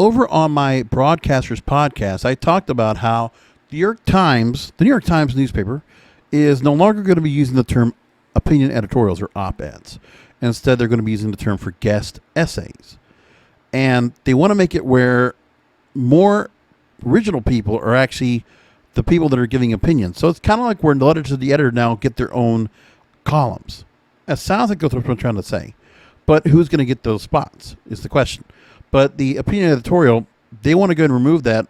over on my Broadcasters podcast, I talked about how the New York Times newspaper, is no longer going to be using the term opinion editorials or op-eds. Instead, they're going to be using the term for guest essays. And they want to make it where more original people are actually the people that are giving opinions. So it's kind of like where the letters to the editor now get their own columns. That sounds like that's what I'm trying to say. But who's going to get those spots is the question. But the opinion editorial, they want to go and remove that.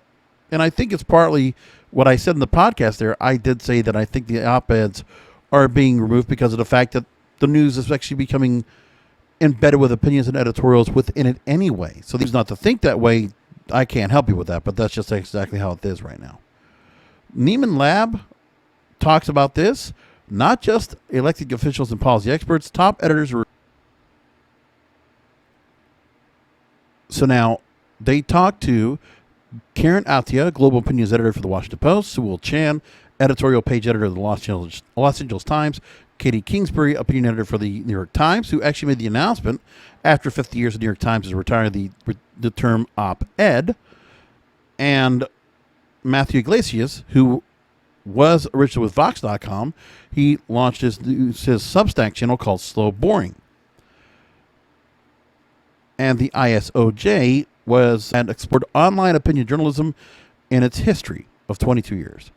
And I think it's partly what I said in the podcast there. I did say that I think the op-eds are being removed because of the fact that the news is actually becoming embedded with opinions and editorials within it anyway. So these not to think that way, I can't help you with that, but that's just exactly how it is right now. Neiman Lab talks about this. Not just elected officials and policy experts, top editors are. So now they talked to Karen Atia, global opinions editor for the Washington Post, Sewell Chan, editorial page editor of the Los Angeles Times, Katie Kingsbury, opinion editor for the New York Times, who actually made the announcement after 50 years the New York Times is retiring the term op-ed, and Matthew Iglesias, who was originally with Vox.com. He launched his Substack channel called Slow Boring. And the ISOJ had explored online opinion journalism in its history of 22 years.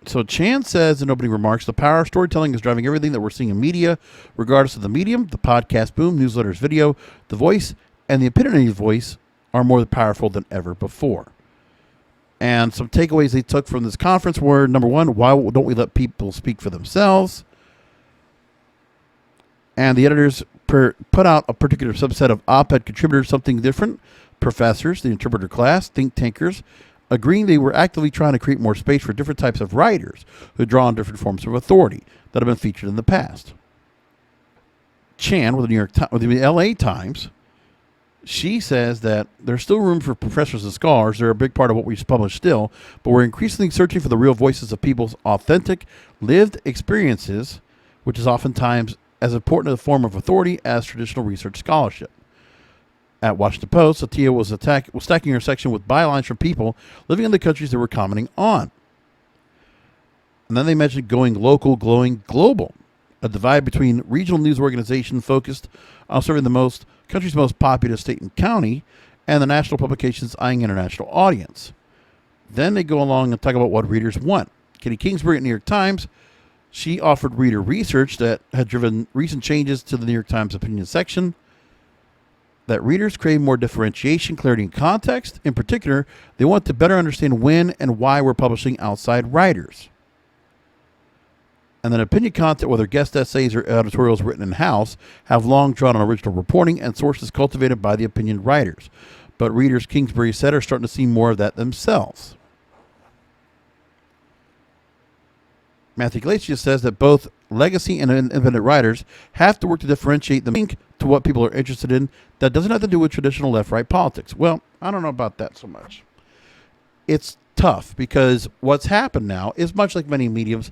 So Chan says in opening remarks, the power of storytelling is driving everything that we're seeing in media, regardless of the medium. The podcast boom, newsletters, video, the voice, and the opinionated voice are more powerful than ever before. And some takeaways they took from this conference were, number one, why don't we let people speak for themselves? And the editors put out a particular subset of op-ed contributors something different. Professors, the interpreter class, think tankers, agreeing they were actively trying to create more space for different types of writers who draw on different forms of authority that have been featured in the past. Chan with the LA Times, she says that there's still room for professors and scholars. They're a big part of what we publish still, but we're increasingly searching for the real voices of people's authentic, lived experiences, which is oftentimes as important a form of authority as traditional research scholarship. At Washington Post, Atia was stacking her section with bylines from people living in the countries they were commenting on. And then they mentioned going local, glowing global, a divide between regional news organizations focused on serving the country's most populous state and county, and the national publications eyeing international audience. Then they go along and talk about what readers want. Katie Kingsbury at New York Times, she offered reader research that had driven recent changes to the New York Times opinion section, that readers crave more differentiation, clarity, and context. In particular, they want to better understand when and why we're publishing outside writers. And then opinion content, whether guest essays or editorials written in-house, have long drawn on original reporting and sources cultivated by the opinion writers. But readers, Kingsbury said, are starting to see more of that themselves. Matthew Iglesias says that both legacy and independent writers have to work to differentiate the link to what people are interested in that doesn't have to do with traditional left-right politics. Well, I don't know about that so much. It's tough because what's happened now is much like many mediums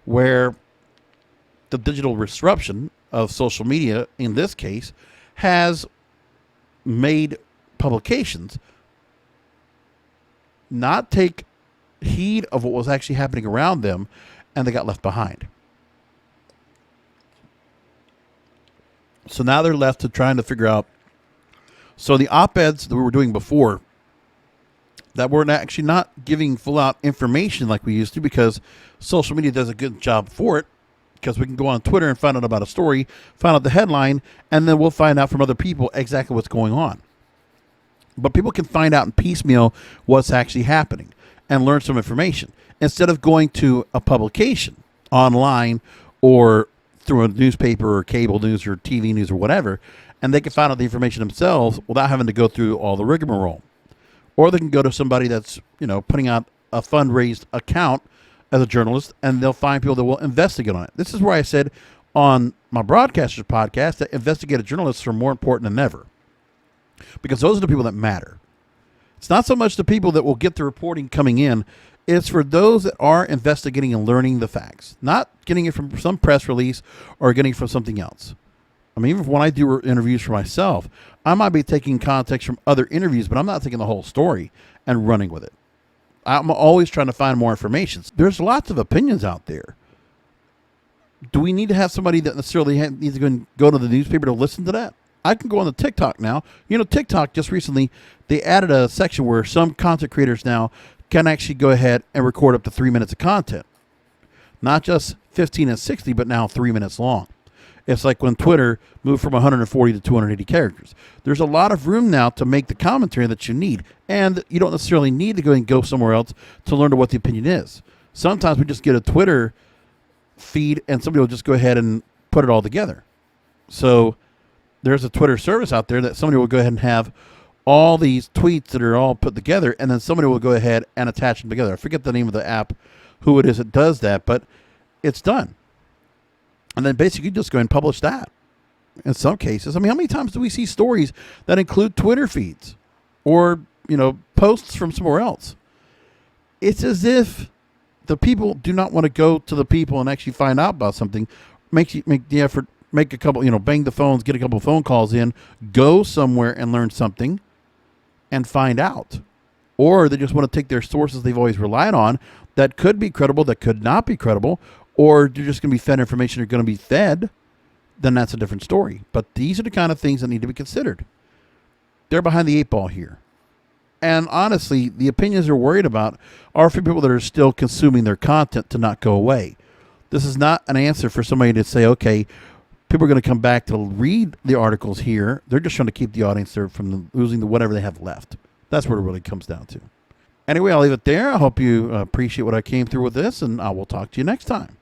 where the digital disruption of social media, in this case, has made publications not take heed of what was actually happening around them, and they got left behind. So now they're left to trying to figure out. So the op-eds that we were doing before, that we're actually not giving full out information like we used to, because social media does a good job for it, because we can go on Twitter and find out about a story, find out the headline, and then we'll find out from other people exactly what's going on. But people can find out in piecemeal what's actually happening and learn some information instead of going to a publication online or through a newspaper or cable news or TV news or whatever, and they can find out the information themselves without having to go through all the rigmarole. Or they can go to somebody that's, putting out a fundraised account as a journalist, and they'll find people that will investigate on it. This is where I said on my Broadcasters podcast that investigative journalists are more important than ever, because those are the people that matter. It's not so much the people that will get the reporting coming in. It's for those that are investigating and learning the facts, not getting it from some press release or getting it from something else. I mean, even when I do interviews for myself, I might be taking context from other interviews, but I'm not taking the whole story and running with it. I'm always trying to find more information. There's lots of opinions out there. Do we need to have somebody that necessarily needs to go to the newspaper to listen to that? I can go on the TikTok now. TikTok just recently, they added a section where some content creators now can actually go ahead and record up to 3 minutes of content. Not just 15 and 60, but now 3 minutes long. It's like when Twitter moved from 140 to 280 characters. There's a lot of room now to make the commentary that you need. And you don't necessarily need to go somewhere else to learn what the opinion is. Sometimes we just get a Twitter feed and somebody will just go ahead and put it all together. So there's a Twitter service out there that somebody will go ahead and have all these tweets that are all put together, and then somebody will go ahead and attach them together. I forget the name of the app, who it is that does that, but it's done. And then basically just go and publish that. In some cases, I mean, how many times do we see stories that include Twitter feeds or, posts from somewhere else? It's as if the people do not want to go to the people and actually find out about something. Make the effort, make a couple, bang the phones, get a couple of phone calls in, go somewhere and learn something and find out. Or they just want to take their sources they've always relied on that could be credible, that could not be credible, or you're just going to be fed information you're going to be fed, then that's a different story. But these are the kind of things that need to be considered. They're behind the eight ball here. And honestly, the opinions they're worried about are for people that are still consuming their content to not go away. This is not an answer for somebody to say, okay, people are going to come back to read the articles here. They're just trying to keep the audience there from losing whatever they have left. That's what it really comes down to. Anyway, I'll leave it there. I hope you appreciate what I came through with this, and I will talk to you next time.